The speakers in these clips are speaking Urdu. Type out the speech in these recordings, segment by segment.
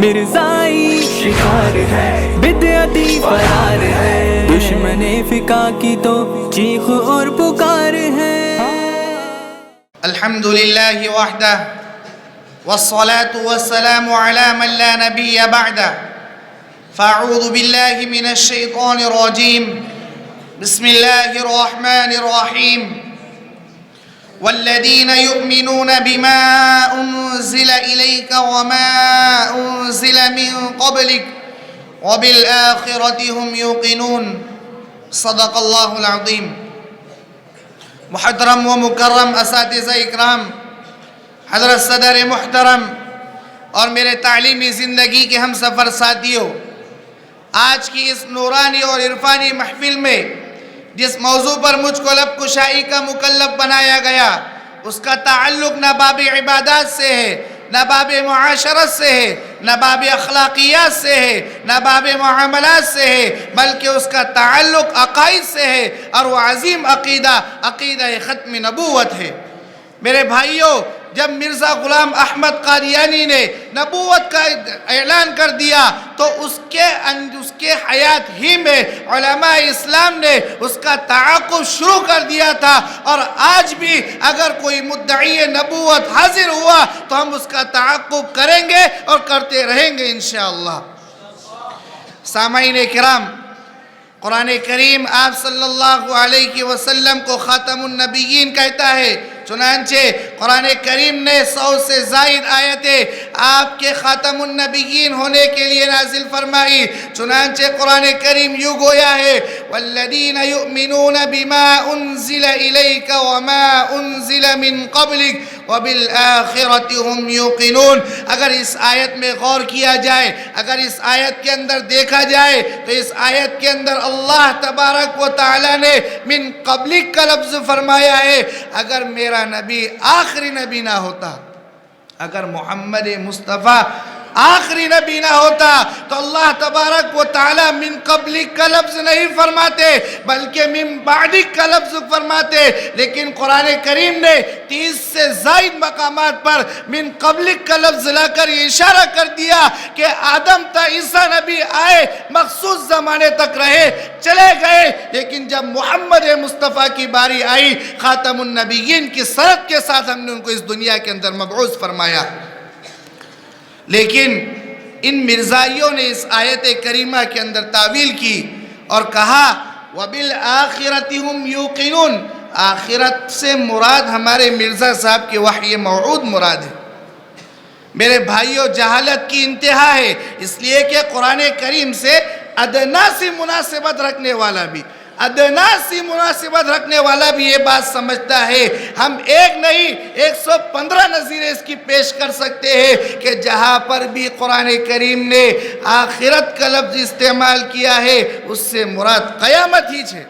مرزائی شکار ہے، بدعتی فرار ہے، دشمن فقہ کی تو چیخ اور پکار ہے۔ الحمد للہ وحدہ والصلاة والسلام على من لا نبی بعدہ، فاعوذ باللہ من الشیطان الرجیم، بسم اللہ الرحمن الرحیم۔ والذین یؤمنون بما انزل الیک وما انزل من قبلک وبالآخرۃ هم یوقنون۔ صدق اللہ العظیم۔ محترم و مکرم اساتذہ اکرام، حضرت صدر محترم اور میرے تعلیمی زندگی کے ہم سفر ساتھیوں، آج کی اس نورانی اور عرفانی محفل میں جس موضوع پر مجھ کو لب کشائی کا مکلف بنایا گیا، اس کا تعلق نہ باب عبادات سے ہے، نہ باب معاشرت سے ہے، نہ باب اخلاقیات سے ہے، نہ باب معاملات سے ہے، بلکہ اس کا تعلق عقائد سے ہے، اور وہ عظیم عقیدہ ختم نبوت ہے۔ میرے بھائیوں، جب مرزا غلام احمد قادیانی نے نبوت کا اعلان کر دیا تو اس کے حیات ہی میں علماء اسلام نے اس کا تعاقب شروع کر دیا تھا، اور آج بھی اگر کوئی مدعی نبوت حاضر ہوا تو ہم اس کا تعاقب کریں گے اور کرتے رہیں گے انشاءاللہ۔ سامعین کرام، قرآن کریم آپ صلی اللہ علیہ وسلم کو خاتم النبیین کہتا ہے، چنانچہ قرآن کریم نے 100 سے زائد آیتیں آپ کے خاتم النبیین ہونے کے لیے نازل فرمائی۔ چنانچہ قرآن کریم یوں گویا ہے، والذین یؤمنون بما انزل الیک وما انزل من قبلک وبالآخرۃ هم یوقنون۔ اگر اس آیت میں غور کیا جائے، اگر اس آیت کے اندر دیکھا جائے تو اس آیت کے اندر اللہ تبارک و تعالی نے من قبلک کا لفظ فرمایا ہے۔ اگر میرا نبی آخری نبی نہ ہوتا، اگر محمد مصطفیٰ آخری نبی نہ ہوتا تو اللہ تبارک و تعالی من قبلک کا لفظ نہیں فرماتے بلکہ من بعدک کا لفظ فرماتے، لیکن قرآن کریم نے 30 سے زائد مقامات پر من قبلک کا لفظ لا کر یہ اشارہ کر دیا کہ آدم تا عیسیٰ نبی آئے، مخصوص زمانے تک رہے، چلے گئے، لیکن جب محمد مصطفیٰ کی باری آئی، خاتم النبیین کی سند کے ساتھ ہم نے ان کو اس دنیا کے اندر مبعوث فرمایا۔ لیکن ان مرزائیوں نے اس آیت کریمہ کے اندر تعویل کی اور کہا وَبِالْآخِرَةِ هُمْ يُوقِنُونَ، آخرت سے مراد ہمارے مرزا صاحب کے وحی موعود مراد ہے۔ میرے بھائیوں، جہالت کی انتہا ہے، اس لیے کہ قرآن کریم سے ادنا سی مناسبت رکھنے والا بھی یہ بات سمجھتا ہے، ہم ایک نہیں 115 نظیریں اس کی پیش کر سکتے ہیں کہ جہاں پر بھی قرآن کریم نے آخرت کا لفظ استعمال کیا ہے اس سے مراد قیامت ہی ہے۔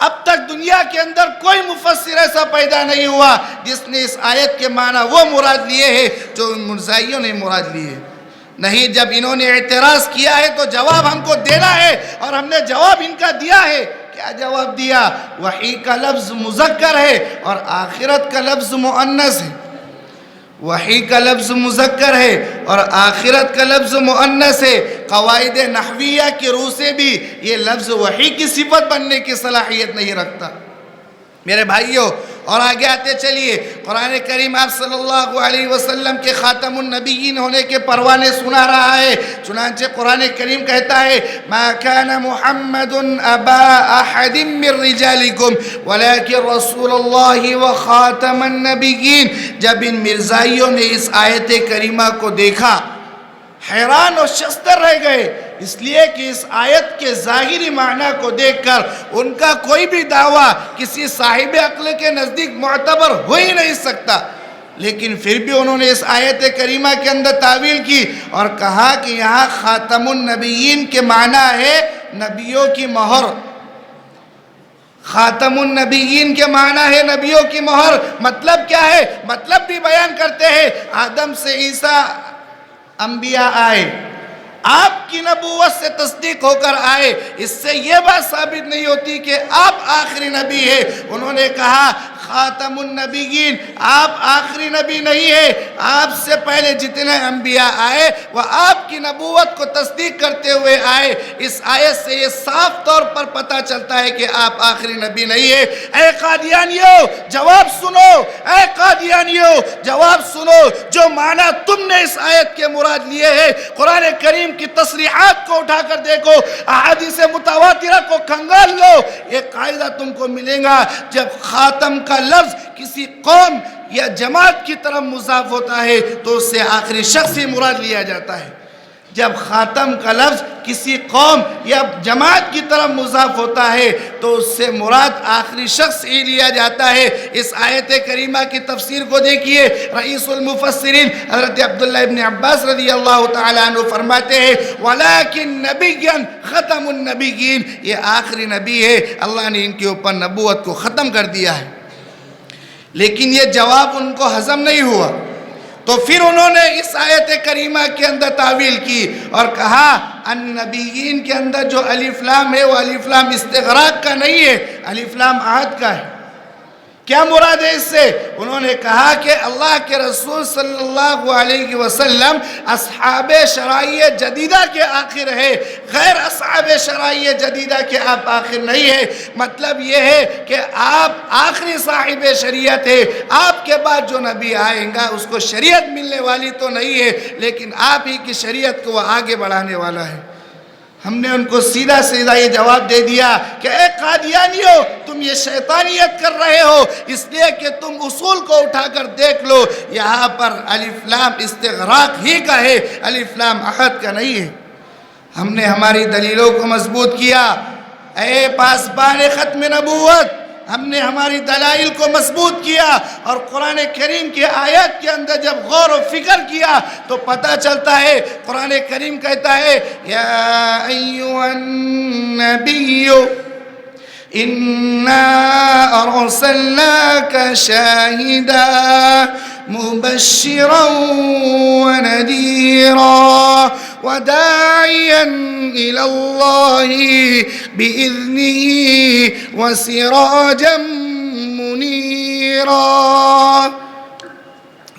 اب تک دنیا کے اندر کوئی مفسر ایسا پیدا نہیں ہوا جس نے اس آیت کے معنی وہ مراد لیے ہیں جو ان مرزائیوں نے مراد لیے نہیں۔ جب انہوں نے اعتراض کیا ہے تو جواب ہم کو دینا ہے، اور ہم نے جواب ان کا دیا ہے۔ کیا جواب دیا؟ وحی کا لفظ مذکر ہے اور آخرت کا لفظ مؤنث ہے۔ وحی کا لفظ مذکر ہے اور آخرت کا لفظ مؤنث ہے۔ قواعد نحویہ کی روح سے بھی یہ لفظ وحی کی صفت بننے کی صلاحیت نہیں رکھتا۔ میرے بھائیوں، اور آگے آتے چلیے، قرآن کریم آپ صلی اللہ علیہ وسلم کے خاتم النبیین ہونے کے پروانے سنا رہا ہے۔ چنانچہ قرآن کریم کہتا ہے ما كان محمد ابا احد من رجالکم ولكن رسول اللہ وخاتم النبیین۔ جب ان مرزائیوں نے اس آیت کریمہ کو دیکھا، حیران و شستر رہ گئے، اس لیے کہ اس آیت کے ظاہری معنی کو دیکھ کر ان کا کوئی بھی دعویٰ کسی صاحب عقل کے نزدیک معتبر ہو ہی نہیں سکتا، لیکن پھر بھی انہوں نے اس آیت کریمہ کے اندر تعویل کی اور کہا کہ یہاں خاتم النبیین کے معنی ہے نبیوں کی مہر۔ خاتم النبیین کے معنی ہے نبیوں کی مہر۔ مطلب کیا ہے؟ مطلب بھی بیان کرتے ہیں، آدم سے عیسیٰ انبیاء آئے، آپ کی نبوت سے تصدیق ہو کر آئے، اس سے یہ بات ثابت نہیں ہوتی کہ آپ آخری نبی ہیں۔ انہوں نے کہا خاتم النبیین، آپ آخری نبی نہیں ہیں، آپ سے پہلے جتنے انبیاء آئے وہ آپ کی نبوت کو تصدیق کرتے ہوئے آئے۔ اس آیت سے یہ صاف طور پر پتہ چلتا ہے کہ آپ آخری نبی نہیں ہے۔ اے قادیانیوں جواب سنو، اے قادیانیوں جواب سنو، جو معنی تم نے اس آیت کے مراد لیے ہیں، قرآن کریم کی تصریحات کو اٹھا کر دیکھو، احادیث متواترہ کو کھنگال لو، ایک قاعدہ تم کو ملے گا، جب خاتم کا لفظ کسی قوم یا جماعت کی طرف مضاف ہوتا ہے تو اس سے آخری شخص ہی مراد لیا جاتا ہے۔ جب خاتم کا لفظ کسی قوم یا جماعت کی طرف مضاف ہوتا ہے تو اس سے مراد آخری شخص ہی لیا جاتا ہے۔ اس آیت کریمہ کی تفسیر کو دیکھیے، رئیس المفسرین حضرت عبداللہ ابن عباس رضی اللہ تعالیٰ عنہ فرماتے ہیں وَلَكِنْ نَبِيًّا خَتَمُ النَّبِيِّينَ، یہ آخری نبی ہے، اللہ نے ان کے اوپر نبوت کو ختم کر دیا ہے۔ لیکن یہ جواب ان کو ہضم نہیں ہوا، تو پھر انہوں نے اس آیت کریمہ کے اندر تعویل کی اور کہا النبیین کے اندر جو الف لام ہے وہ الف لام استغراق کا نہیں ہے، الف لام عہد کا ہے۔ کیا مراد ہے اس سے؟ انہوں نے کہا کہ اللہ کے رسول صلی اللہ علیہ وسلم اصحاب شرائع جدیدہ کے آخر ہے، غیر اصحاب شرائع جدیدہ کے آپ آخر نہیں ہے۔ مطلب یہ ہے کہ آپ آخری صاحب شریعت ہے، آپ کے بعد جو نبی آئیں گا اس کو شریعت ملنے والی تو نہیں ہے، لیکن آپ ہی کی شریعت کو وہ آگے بڑھانے والا ہے۔ ہم نے ان کو سیدھا سیدھا یہ جواب دے دیا کہ اے قادیانیوں تم یہ شیطانیت کر رہے ہو، اس لیے کہ تم اصول کو اٹھا کر دیکھ لو، یہاں پر الف لام استغراق ہی کا ہے، الف لام عہد کا نہیں ہے۔ ہم نے ہماری دلیلوں کو مضبوط کیا، اے پاسبان ختم نبوت، ہم نے ہماری دلائل کو مضبوط کیا اور قرآن کریم کی آیات کے اندر جب غور و فکر کیا تو پتہ چلتا ہے، قرآن کریم کہتا ہے یا ایھا النبی انا ارسلناک شاہدا مبشرا ونذیرا وداعیا الى اللہ بإذنہ وسراجا منیرا۔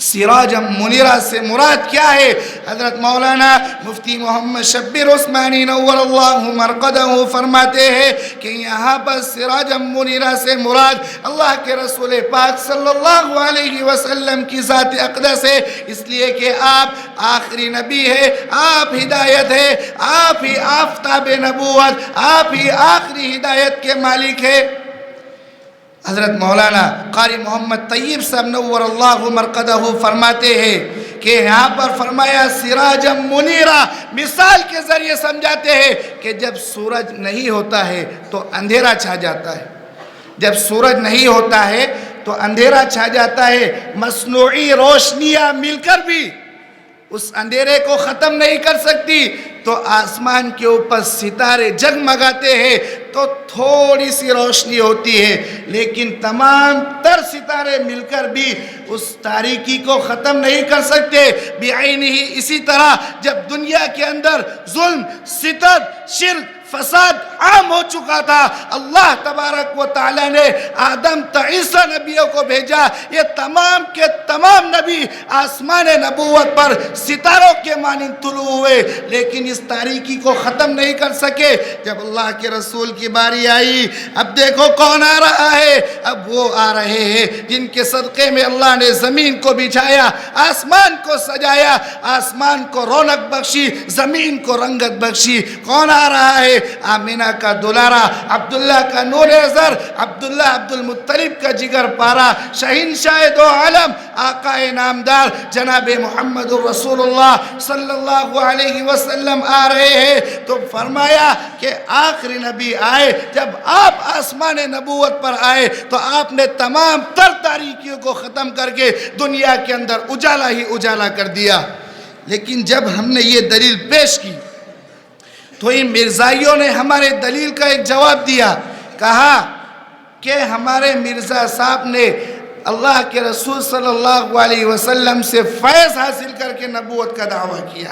سراجا منیرا سے مراد کیا ہے؟ حضرت مولانا مفتی محمد شبیر عثمانی نور اللہ مرقدہ فرماتے ہیں کہ یہاں پر سراجا منیرا سے مراد اللہ کے رسول پاک صلی اللہ علیہ وسلم کی ذات اقدس ہے، اس لیے کہ آپ آخری نبی ہے، آپ ہدایت ہے، آپ ہی آفتاب نبوت، آپ ہی آخری ہدایت کے مالک ہے۔ حضرت مولانا قاری محمد طیب صاحب نور اللہ مرقدہ فرماتے ہیں کہ یہاں پر فرمایا سراجا منیرا، مثال کے ذریعے سمجھاتے ہیں کہ جب سورج نہیں ہوتا ہے تو اندھیرا چھا جاتا ہے، جب سورج نہیں ہوتا ہے تو اندھیرا چھا جاتا ہے، مصنوعی روشنیاں مل کر بھی اس اندھیرے کو ختم نہیں کر سکتی، تو آسمان کے اوپر ستارے جگمگاتے ہیں تو تھوڑی سی روشنی ہوتی ہے، لیکن تمام تر ستارے مل کر بھی اس تاریکی کو ختم نہیں کر سکتے۔ بعینہ اسی طرح جب دنیا کے اندر ظلم، ستم، شرک، فساد عام ہو چکا تھا، اللہ تبارک و تعالی نے آدم تا عیسیٰ نبیوں کو بھیجا، یہ تمام کے تمام نبی آسمان نبوت پر ستاروں کے مانند طلوع ہوئے، لیکن اس تاریکی کو ختم نہیں کر سکے۔ جب اللہ کے رسول کی باری آئی، اب دیکھو کون آ رہا ہے، اب وہ آ رہے ہیں جن کے صدقے میں اللہ نے زمین کو بچھایا، آسمان کو سجایا، آسمان کو رونق بخشی، زمین کو رنگت بخشی۔ کون آ رہا ہے؟ آمینہ کا دلارا، عبداللہ کا نور ازر، عبداللہ عبد المطلب کا جگر پارا، شہنشاہ دو عالم، آقا نامدار جناب محمد رسول اللہ صلی اللہ علیہ وسلم آ رہے ہیں۔ تو فرمایا کہ آخری نبی آئے، جب آپ آسمان نبوت پر آئے تو آپ نے تمام تر تاریکیوں کو ختم کر کے دنیا کے اندر اجالا ہی اجالا کر دیا۔ لیکن جب ہم نے یہ دلیل پیش کی تو ان مرزائیوں نے ہمارے دلیل کا ایک جواب دیا، کہا کہ ہمارے مرزا صاحب نے اللہ کے رسول صلی اللہ علیہ وسلم سے فیض حاصل کر کے نبوت کا دعویٰ کیا۔